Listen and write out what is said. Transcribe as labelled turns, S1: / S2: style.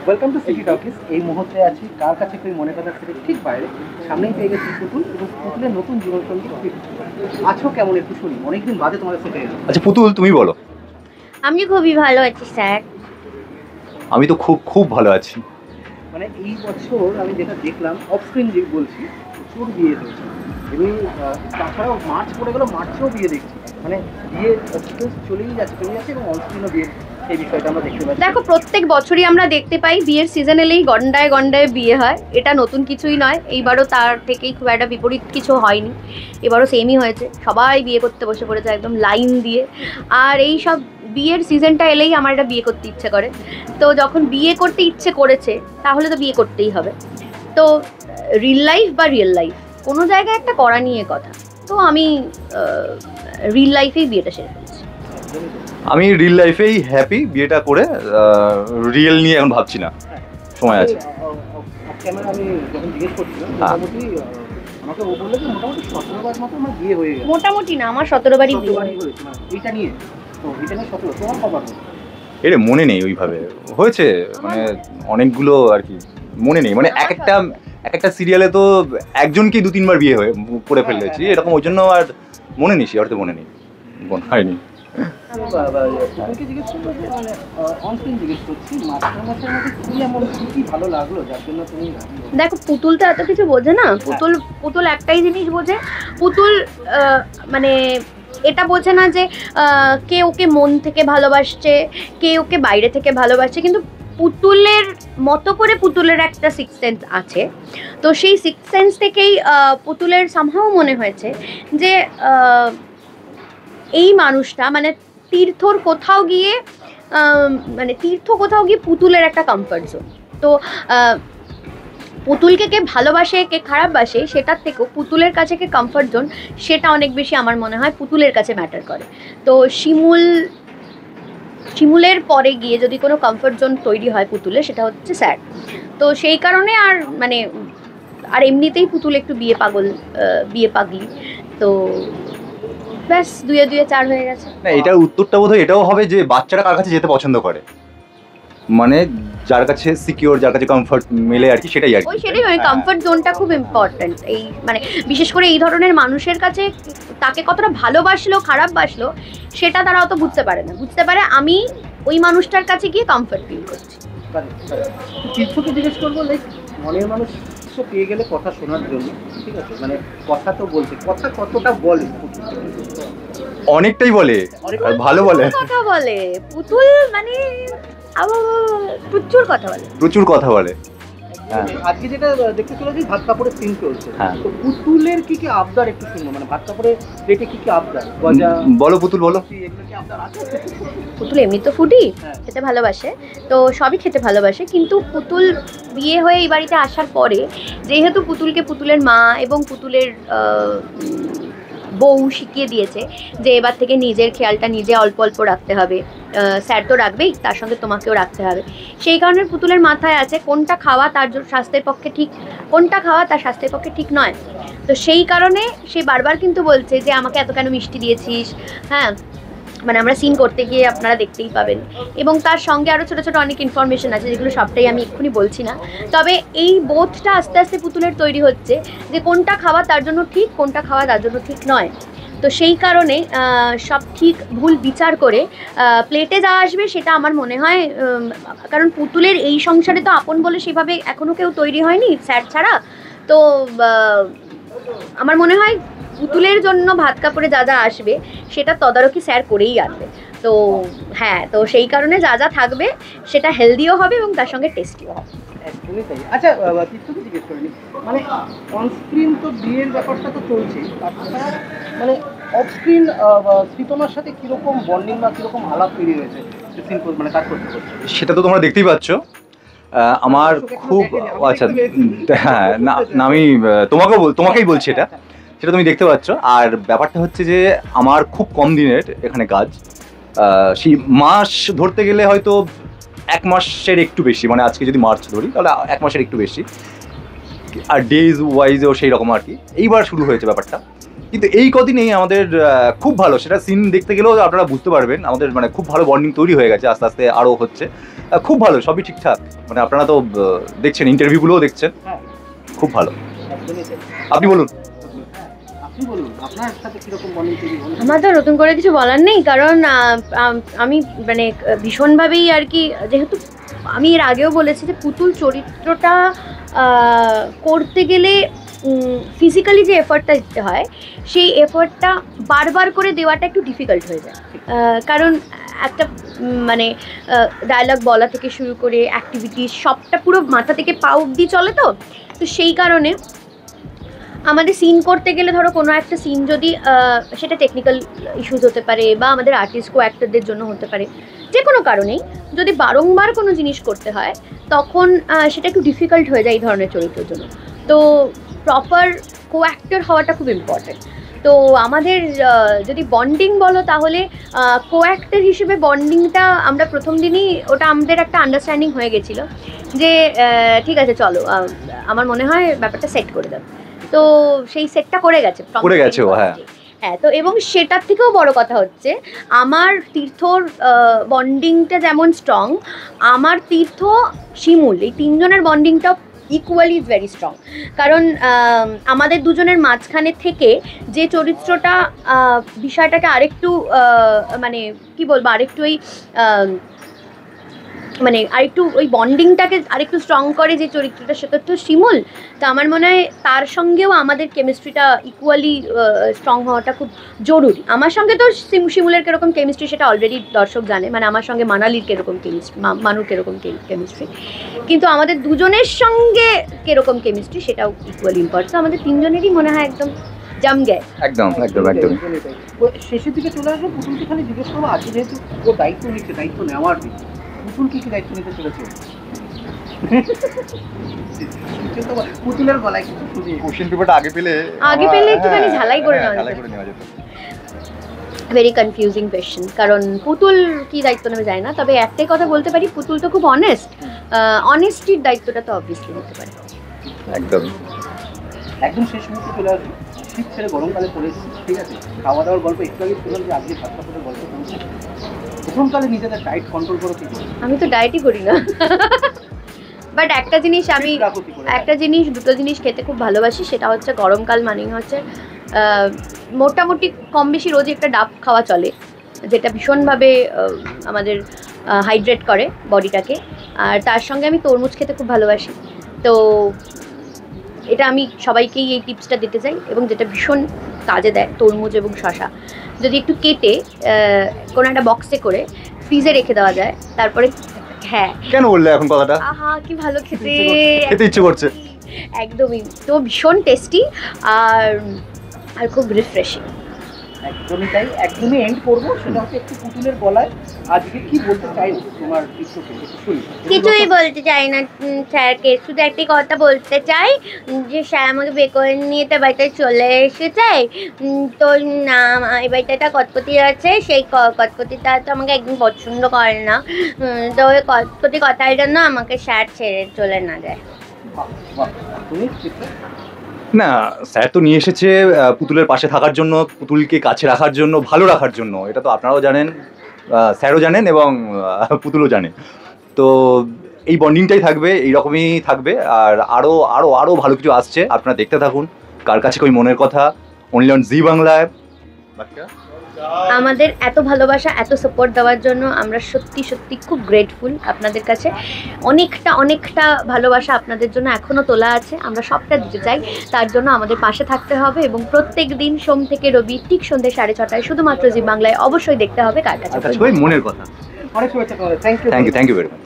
S1: Welcome to city talkies. এই মুহূর্তে আছি কার কাছে কই মনে কথা থেকে ঠিক বাইরে, সামনেই পেয়ে গেছি পুতুল এবং পুতুলের নতুন জীবনসঙ্গী আছো। কেমন একটু শুনি, অনেকদিন বাদে তোমাদের সাথে এলাম।
S2: আচ্ছা পুতুল, তুমি বলো।
S3: আমি খুবই ভালো আছি স্যার।
S2: আমি তো খুব খুব ভালো আছি।
S1: মানে এই বছর আমি যেটা দেখলাম অফ স্ক্রিন যে বলছি, প্রচুর বিয়ে হয়েছে এবং তাছাড়াও মার্চ পড়ে গেল, মার্চেও বিয়ে দেখছি। মানে বিয়ে চলেই যাচ্ছে এবং অন স্ক্রিনও বিয়ে, এই বিষয়টা আমরা দেখতে পাচ্ছি।
S3: দেখো, প্রত্যেক বছরই আমরা দেখতে পাই বিয়ের সিজন এলেই গন্ডায় গন্ডায় বিয়ে হয়। এটা নতুন কিছুই নয়, এইবারও তার থেকেই খুব একটা বিপরীত কিছু হয়নি। এবারও সেমই হয়েছে, সবাই বিয়ে করতে বসে পড়েছে একদম লাইন দিয়ে। আর এই সব বিয়ের সিজনটা এলেই আমার এটা বিয়ে করতে ইচ্ছে করে। তো যখন বিয়ে করতে ইচ্ছে করেছে তাহলে তো বিয়ে করতেই হবে। তো রিল লাইফ বা রিয়েল লাইফ কোনো জায়গায় একটা করা নিয়ে কথা। তো আমি রিল লাইফেই বিয়েটা সেরে ফেলেছি।
S2: আমি রিয়েল লাইফেই হ্যাপি, বিয়েটা করে রিয়েল নিয়ে এখন ভাবছি না, সময় আছে।
S1: ক্যামেরা আমি যখন জিজ্ঞেস করছিলাম, মোটামুটি আমাকে ও বললো যে মোটামুটি 17 বার মতো আমার বিয়ে হয়ে গেছে।
S3: মোটামুটি না, আমার 17 বারই বিয়ে
S1: হয়েছে। এইটা নিয়ে তো এটা নিয়ে 17, তোমার কবার?
S2: এর মনে নেই ওইভাবে হয়েছে, মানে অনেকগুলো আর কি মনে নেই। মানে এক একটা সিরিয়ালে তো একজনকেই 2-3 বার বিয়ে করে ফেলেছি এরকম, ওই জন্য আর মনে নেই, সে অর্থে মনে নেই, হয়নি।
S1: জিজ্ঞেস করবো যে মানে অনস্ক্রিন জিজ্ঞেস করছি, মাস্টার মাসের মধ্যে কি এমন কি ভালো লাগলো যার জন্য তুমি?
S3: দেখো, পুতুল তো এত কিছু বোঝে না। পুতুল একটাই জিনিস বোঝে। পুতুল মানে এটা বোঝে না যে কে ওকে মন থেকে ভালোবাসছে, কে ওকে বাইরে থেকে ভালোবাসছে। কিন্তু পুতুলের মতো করে পুতুলের একটা সিক্স সেন্স আছে। তো সেই সিক্স সেন্স থেকেই পুতুলের সামহাও মনে হয়েছে যে এই মানুষটা মানে তীর্থ কোথাও গিয়ে পুতুলের একটা কমফর্ট জোন। তো পুতুলকে কে ভালোবাসে কে খারাপ বাসে সেটার থেকেও পুতুলের কাছে কে কমফর্ট জোন, সেটা অনেক বেশি আমার মনে হয় পুতুলের কাছে ম্যাটার করে। তো শিমুলের পরে গিয়ে যদি কোনো কমফর্ট জোন তৈরি হয় পুতুলের, সেটা হচ্ছে স্যার। তো সেই কারণে আর এমনিতেই পুতুল একটু বিয়ে পাগলি। তো ব্যাস 2-2 4 হয়ে গেছে।
S2: না, এটার উত্তরটা বোধহয় এটাও হবে যে বাচ্চারা কার কাছে যেতে পছন্দ করে, মানে যার কাছে সিকিউর, যার কাছে কমফর্ট মেলে আর কি, সেটাই আর কি।
S3: সেটাই মানে কমফর্ট জোনটা খুব ইম্পর্ট্যান্ট। এই মানে বিশেষ করে এই ধরনের মানুষের কাছে তাকে কতটা ভালোবাসলো খারাপ বাসলো সেটা তারা অত বুঝতে পারে আমি ওই মানুষটার কাছে গিয়ে কমফর্ট ফিল করছি।
S1: তীর্থকে জিজ্ঞেস করবো, লাইক মনের মানুষ পেয়ে গেলে কথা শোনার জন্য, ঠিক আছে, মানে কথা তো বলছে, কথা কতটা বলে?
S2: অনেকটাই বলে, আর ভালো বলে,
S3: কথা বলে পুতুল, মানে প্রচুর কথা বলে।
S1: আজকে যেটা দেখতে চলেছি ভাত কাপড়ের সিন চলছে, তো পুতুলের কি কি আবদার একটু শুনবো, মানে ভাত কাপড়ের প্লেটে কি কি আবদার?
S2: বলো পুতুল, বলো।
S3: পুতুল এমনি তো ফুডি, খেতে ভালোবাসে, তো সবই খেতে ভালোবাসে। কিন্তু পুতুল বিয়ে হয়ে এই বাড়িতে আসার পরে যেহেতু পুতুলকে পুতুলের মা এবং পুতুলের বউ শিখিয়ে দিয়েছে যে এবার থেকে নিজের খেয়ালটা নিজে অল্প অল্প রাখতে হবে। স্যার তো রাখবেই, তার সঙ্গে তোমাকেও রাখতে হবে। সেই কারণে পুতুলের মাথায় আছে কোনটা খাওয়া তার স্বাস্থ্যের পক্ষে ঠিক, কোনটা খাওয়া তার স্বাস্থ্যের পক্ষে ঠিক নয়। তো সেই কারণে সে বারবার কিন্তু বলছে যে আমাকে এত কেন মিষ্টি দিয়েছিস। হ্যাঁ, মানে আমরা সিন করতে গিয়ে আপনারা দেখতেই পাবেন। এবং তার সঙ্গে আরও ছোটো ছোটো অনেক ইনফরমেশন আছে, যেগুলো সবটাই আমি এক্ষুনি বলছি না। তবে এই বোধটা আস্তে আস্তে পুতুলের তৈরি হচ্ছে যে কোনটা খাওয়া তার জন্য ঠিক, কোনটা খাওয়া তার জন্য ঠিক নয়। তো সেই কারণে সব ঠিক ভুল বিচার করে প্লেটে যা আসবে সেটা আমার মনে হয়, কারণ পুতুলের এই সংসারে তো আপন বলে সেভাবে এখনও কেউ তৈরি হয়নি স্যার ছাড়া। তো আমার মনে হয় পুতুলের জন্য ভাত কাপড়ে যা যা আসবে সেটা তদারকি স্যার করেই আনবে। তো হ্যাঁ, তো সেই কারণে যা যা থাকবে সেটা হেলদিও হবে এবং তার সঙ্গে টেস্টিও হবে।
S1: আচ্ছা, তীর্থকে জিজ্ঞেস করিনি, মানে অনস্ক্রিন তো বিয়ের ব্যাপারটা তো চলছেই, তাছাড়া মানে অফ স্ক্রিন শ্রীতমার সাথে কিরকম বন্ডিং বা কিরকম আলাপ তৈরি হয়েছে মানে কাজ করতে করতে?
S2: সেটা তো তোমরা দেখতেই পাচ্ছ। আমার খুব আচ্ছা, হ্যাঁ, না আমি তোমাকেই বলছি, সেটা তুমি দেখতে পাচ্ছ। আর ব্যাপারটা হচ্ছে যে আমার খুব কম দিনের এখানে কাজ, সেই মাস ধরতে গেলে হয়তো 1 মাসের একটু বেশি, মানে আজকে যদি মার্চ ধরি তাহলে 1 মাসের একটু বেশি, আর ডেজ ওয়াইজও সেই রকম আর কি। এইবার শুরু হয়েছে ব্যাপারটা, কিন্তু এই কদিনেই আমাদের খুব ভালো, সেটা সিন দেখতে গেলেও আপনারা বুঝতে পারবেন, আমাদের মানে খুব ভালো বন্ডিং তৈরি হয়ে গেছে, আস্তে আস্তে আরও হচ্ছে, খুব ভালো, সবই ঠিকঠাক। মানে আপনারা তো দেখছেন, ইন্টারভিউগুলোও দেখছেন,
S1: হ্যাঁ
S2: খুব ভালো।
S1: একদমই তাই।
S2: আপনি বলুন।
S1: আপনি বলুন আপনার সাথে কিরকম বন্ডিং তৈরি হলো?
S3: আমার তো নতুন করে কিছু বলার নেই, কারণ আমি মানে ভীষণভাবেই আর কি, যেহেতু আমি এর আগেও বলেছি যে পুতুল চরিত্রটা করতে গেলে ফিজিক্যালি যে এফর্টটা দিতে হয়, সেই এফর্টটা বারবার করে দেওয়াটা একটু ডিফিকাল্ট হয়ে যায়। কারণ একটা মানে ডায়লগ বলা থেকে শুরু করে অ্যাক্টিভিটিস সবটা পুরো মাথা থেকে পা অবধি চলে, তো সেই কারণে আমাদের সিন করতে গেলে ধরো কোনো একটা সিন যদি সেটা টেকনিক্যাল ইস্যুস হতে পারে বা আমাদের আর্টিস্ট কো অ্যাক্টরদের জন্য হতে পারে, যে কোনো কারণেই যদি বারংবার কোনো জিনিস করতে হয় তখন সেটা একটু ডিফিকাল্ট হয়ে যায় এই ধরনের চরিত্রের জন্য। তো প্রপার কো অ্যাক্টর হওয়াটা খুব ইম্পর্ট্যান্ট। তো আমাদের যদি বন্ডিং বলো তাহলে কো অ্যাক্টর হিসেবে বন্ডিংটা আমরা প্রথম দিনই ওটা আমাদের একটা আন্ডারস্ট্যান্ডিং হয়ে গেছিলো যে ঠিক আছে চলো, আমার মনে হয় ব্যাপারটা সেট করে দেবে। তো সেই সেটটা করে গেছে
S2: ও, হ্যাঁ
S3: হ্যাঁ। তো এবং সেটার থেকেও বড় কথা হচ্ছে আমার তীর্থর বন্ডিংটা যেমন স্ট্রং, আমার তীর্থ শিমুল এই তিনজনের বন্ডিংটাও ইকুয়ালি ইজ ভেরি স্ট্রং। কারণ আমাদের দুজনের মাঝখানে থেকে যে চরিত্রটা বিষয়টাকে আরেকটু মানে কি বলবো, আরেকটু ওই মানে আরেকটু ওই বন্ডিংটাকে আরেকটু স্ট্রং করে যে চরিত্রটা, সেটা তো শিমুল। তো আমার মনে হয় তার সঙ্গেও আমাদের কেমিস্ট্রিটা ইকুয়ালি স্ট্রং হওয়াটা খুব জরুরি। আমার সঙ্গে তো শিমুলের কীরকম কেমিস্ট্রি সেটা অলরেডি দর্শক জানে, মানে আমার সঙ্গে মানালির কীরকম কেমিস্ট্রি, মানুর কীরকম কেমিস্ট্রি, কিন্তু আমাদের দুজনের সঙ্গে কীরকম কেমিস্ট্রি সেটাও ইকুয়ালি ইম্পর্টেন্ট। তো আমাদের তিনজনেরই মনে হয় একদম জম গে।
S2: একদম একদম একদম।
S1: শেষের দিকে চলে আসবো, পুতুলকে খালি জিজ্ঞেস করবো আজকে যেহেতু ও দায়িত্ব নিচ্ছে, দায়িত্ব নেওয়ার দিকে পুতুল কি দায়িত্ব নিতে চলেছে? পুতুলের গলায় কিছু
S2: কোশ্চেন পেপারটা আগে পেলে
S3: একটুখানি ঝালাই করে নেওয়া যেত। ভেরি কনফিউজিং কোয়েশ্চেন, কারণ পুতুল কি দায়িত্ব নেবে যায় না, তবে একটাই কথা বলতে পারি, পুতুল তো খুব অনেস্ট, অনেস্টির দায়িত্বটা তো অবভিয়াসলি নিতে পারে।
S2: একদম
S1: একদম শেষ মুহূর্তে চলে আসবে, শীত ছেড়ে গরমকালে পড়ে এসেছি, ঠিক আছে? খাওয়া দাওয়ার গল্প একটু আগে শুনলাম যে আজকে ছাত্রদের গল্প শুনছি, গরমকালে নিজেদের ডায়েট কন্ট্রোল করো কি করে?
S3: আমি তো ডায়েটই করি না, বাট একটা জিনিস দুটো জিনিস খেতে খুব ভালোবাসি, সেটা হচ্ছে গরমকাল মানেই হচ্ছে মোটামুটি কম বেশি রোজই একটা ডাব খাওয়া চলে, যেটা ভীষণভাবে আমাদের হাইড্রেট করে বডিটাকে। আর তার সঙ্গে আমি তরমুজ খেতে খুব ভালোবাসি। তো এটা আমি সবাইকেই এই টিপসটা দিতে চাই, এবং যেটা ভীষণ কাজে দেয়, তরমুজ এবং শশা যদি একটু কেটে কোনো একটা বক্সে করে ফ্রিজে রেখে দেওয়া যায়, তারপরে হ্যাঁ
S2: কেন বললে এখন কথাটা?
S3: আহা কি ভালো খেতে
S2: ইচ্ছে করছে
S3: একদমই। তো ভীষণ টেস্টি আর খুব রিফ্রেশিং।
S1: একদমই তাই, একদমই এন্ড করবো, সেটা হচ্ছে একটু পুতুলের গলায় আজকে কি বলতে চাই তোমার দৃশ্যকে একটু শুনি।
S3: কিছুই বলতে চাই না স্যারকে, শুধু একটি কথা বলতে চাই যে স্যার আমাকে বের করে নিয়ে তো বাড়িতে চলে এসেছে, তো এই বাড়িটা কটকটি আছে, সেই কটকটিটা তো আমাকে একদম পছন্দ করে না, তো ওই কটকটি কথার জন্য আমাকে স্যার ছেড়ে চলে না যায়।
S1: তুমি
S2: না, স্যার তো নিয়ে এসেছে পুতুলের পাশে থাকার জন্য, পুতুলকে কাছে রাখার জন্য, ভালো রাখার জন্য। এটা তো আপনারাও জানেন, স্যারও জানেন এবং পুতুলও জানে। তো এই বন্ডিংটাই থাকবে, এইরকমই থাকবে। আর আরও আরও আরও ভালো কিছু আসছে, আপনারা দেখতে থাকুন। কার কাছে কই মনের কথা, অনলি অন জি বাংলায়। আমাদের এত ভালোবাসা, এত সাপোর্ট দেওয়ার জন্য আমরা সত্যি সত্যি খুব গ্রেটফুল আপনাদের কাছে। অনেকটা ভালোবাসা আপনাদের জন্য এখনও তোলা আছে, আমরা সবটা দিতে চাই। তার জন্য আমাদের পাশে থাকতে হবে এবং প্রত্যেক দিন সোম থেকে রবি ঠিক সন্ধ্যে 6:30 শুধুমাত্র জি বাংলায় অবশ্যই দেখতে হবে কার কাছে কই মনের কথা।
S1: অনেক শুভেচ্ছা, থ্যাংক ইউ
S2: ভেরি মাচ।